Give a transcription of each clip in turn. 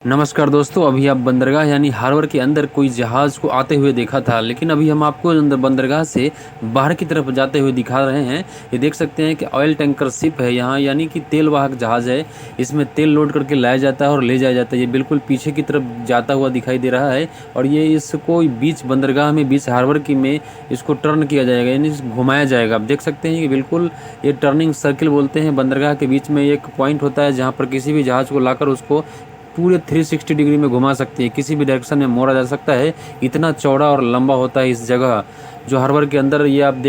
नमस्कार दोस्तों, अभी आप बंदरगाह यानी हार्बर के अंदर कोई जहाज़ को आते हुए देखा था, लेकिन अभी हम आपको अंदर बंदरगाह से बाहर की तरफ जाते हुए दिखा रहे हैं। ये देख सकते हैं कि ऑयल टैंकर शिप है यहाँ, यानी कि तेल वाहक जहाज़ है। इसमें तेल लोड करके लाया जाता है और ले जाया जाता है। ये बिल्कुल पीछे की तरफ जाता हुआ दिखाई दे रहा है और ये इसको बीच बंदरगाह में, बीच हार्बर की में इसको टर्न किया जाएगा, यानी घुमाया जाएगा। आप देख सकते हैं कि बिल्कुल ये टर्निंग सर्किल बोलते हैं। बंदरगाह के बीच में एक पॉइंट होता है जहाँ पर किसी भी जहाज़ को लाकर उसको पूरे 360 डिग्री में घुमा सकती है, किसी भी डायरेक्शन में मोड़ा जा सकता है। इतना चौड़ा और लंबा होता है इस जगह जो हार्बर के अंदर। ये आप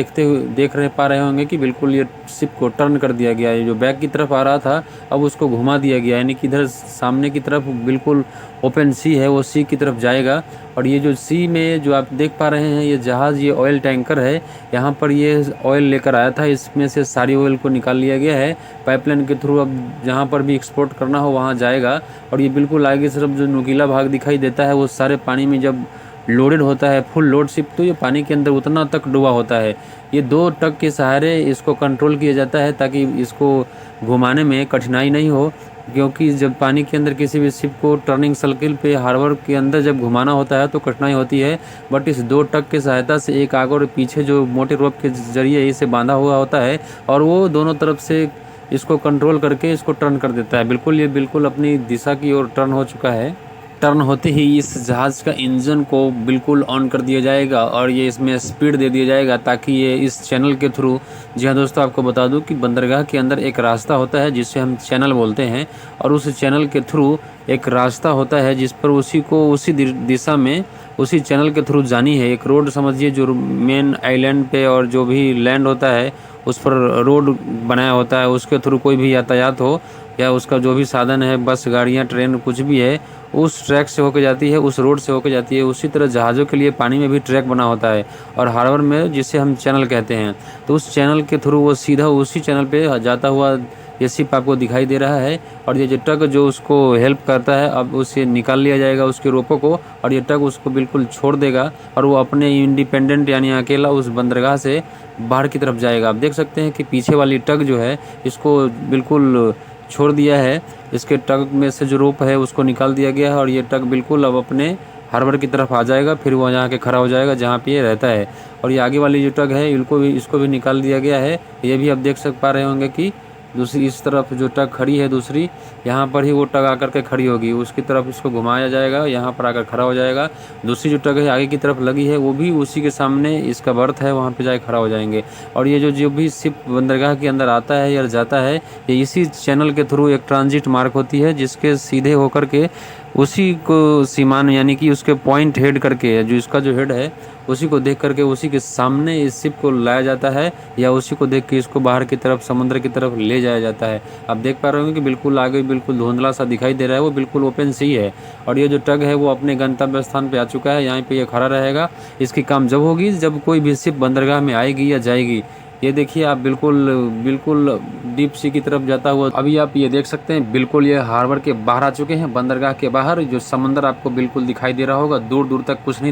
पा रहे होंगे कि बिल्कुल ये शिप को टर्न कर दिया गया है। जो बैक की तरफ आ रहा था अब उसको घुमा दिया गया, यानी कि इधर सामने की तरफ बिल्कुल ओपन सी है, वो सी की तरफ जाएगा। और ये जो सी में जो आप देख पा रहे हैं ये जहाज़, ये ऑयल टैंकर है। यहाँ पर ये ऑयल लेकर आया था, इसमें से सारी ऑयल को निकाल लिया गया है पाइपलाइन के थ्रू। अब जहाँ पर भी एक्सपोर्ट करना हो वहाँ जाएगा। और ये बिल्कुल आगे से जो नुकीला भाग दिखाई देता है वो सारे पानी में जब लोडेड होता है, फुल लोड शिप, तो ये पानी के अंदर उतना तक डूबा होता है। ये 2 ट्रक के सहारे इसको कंट्रोल किया जाता है ताकि इसको घुमाने में कठिनाई नहीं हो, क्योंकि जब पानी के अंदर किसी भी शिप को टर्निंग सर्किल पे हार्बर के अंदर जब घुमाना होता है तो कठिनाई होती है। बट इस 2 ट्रक की सहायता से एक आगे और पीछे जो मोटे रोप के जरिए इसे बांधा हुआ होता है और वो दोनों तरफ से इसको कंट्रोल करके इसको टर्न कर देता है। ये बिल्कुल अपनी दिशा की ओर टर्न हो चुका है। टर्न होते ही इस जहाज़ का इंजन को बिल्कुल ऑन कर दिया जाएगा और ये इसमें स्पीड दे दिया जाएगा ताकि ये इस चैनल के थ्रू, जी हाँ दोस्तों, आपको बता दूं कि बंदरगाह के अंदर एक रास्ता होता है जिसे हम चैनल बोलते हैं, और उस चैनल के थ्रू एक रास्ता होता है जिस पर उसी को उसी दिशा में उसी चैनल के थ्रू जानी है। एक रोड समझिए जो मेन आइलैंड पे और जो भी लैंड होता है उस पर रोड बनाया होता है, उसके थ्रू कोई भी यातायात हो या उसका जो भी साधन है, बस, गाड़ियाँ, ट्रेन, कुछ भी है, उस ट्रैक से होकर जाती है, उस रोड से होकर जाती है। उसी तरह जहाज़ों के लिए पानी में भी ट्रैक बना होता है और हार्बर में जिसे हम चैनल कहते हैं, तो उस चैनल के थ्रू वो सीधा उसी चैनल पे जाता हुआ ये शिप आपको दिखाई दे रहा है। और ये जो ट्रक जो उसको हेल्प करता है, अब उसे निकाल लिया जाएगा उसके रोपों को, और ये ट्रक उसको बिल्कुल छोड़ देगा और वो अपने इंडिपेंडेंट यानी अकेला उस बंदरगाह से बाहर की तरफ जाएगा। आप देख सकते हैं कि पीछे वाली ट्रक जो है इसको बिल्कुल छोड़ दिया है, इसके ट्रक में से जो रोप है उसको निकाल दिया गया है और ये ट्रक बिल्कुल अब अपने हार्बर की तरफ आ जाएगा। फिर वो यहाँ के खड़ा हो जाएगा जहाँ पे ये रहता है। और ये आगे वाली जो ट्रक है इसको भी निकाल दिया गया है। ये भी आप देख पा रहे होंगे कि दूसरी इस तरफ जो ट्रक खड़ी है दूसरी, यहाँ पर ही वो ट्रक आकर के खड़ी होगी, उसकी तरफ इसको घुमाया जाएगा, यहाँ पर आकर खड़ा हो जाएगा। दूसरी जो ट्रक है आगे की तरफ लगी है वो भी उसी के सामने इसका बर्थ है, वहाँ पे जाके खड़ा हो जाएंगे। और ये जो भी शिप बंदरगाह के अंदर आता है या जाता है, ये इसी चैनल के थ्रू एक ट्रांजिट मार्ग होती है जिसके सीधे होकर के उसी को सीमान यानी कि उसके पॉइंट हेड करके, जो इसका जो हेड है उसी को देख करके उसी के सामने इस शिप को लाया जाता है या उसी को देख के इसको बाहर की तरफ समुद्र की तरफ ले जाया जाता है। आप देख पा रहे होंगे कि बिल्कुल आगे बिल्कुल धुंधला सा दिखाई दे रहा है, वो बिल्कुल ओपन सी है। और ये जो ट्रक है वो अपने गंतव्य स्थान पे आ चुका है, यहाँ पे ये खड़ा रहेगा। इसकी काम जब होगी जब कोई भी शिप बंदरगाह में आएगी या जाएगी। ये देखिए आप बिल्कुल डीप सी की तरफ जाता हुआ अभी आप ये देख सकते हैं। बिल्कुल ये हार्बर के बाहर आ चुके हैं, बंदरगाह के बाहर। जो समंदर आपको बिल्कुल दिखाई दे रहा होगा, दूर दूर तक कुछ नहीं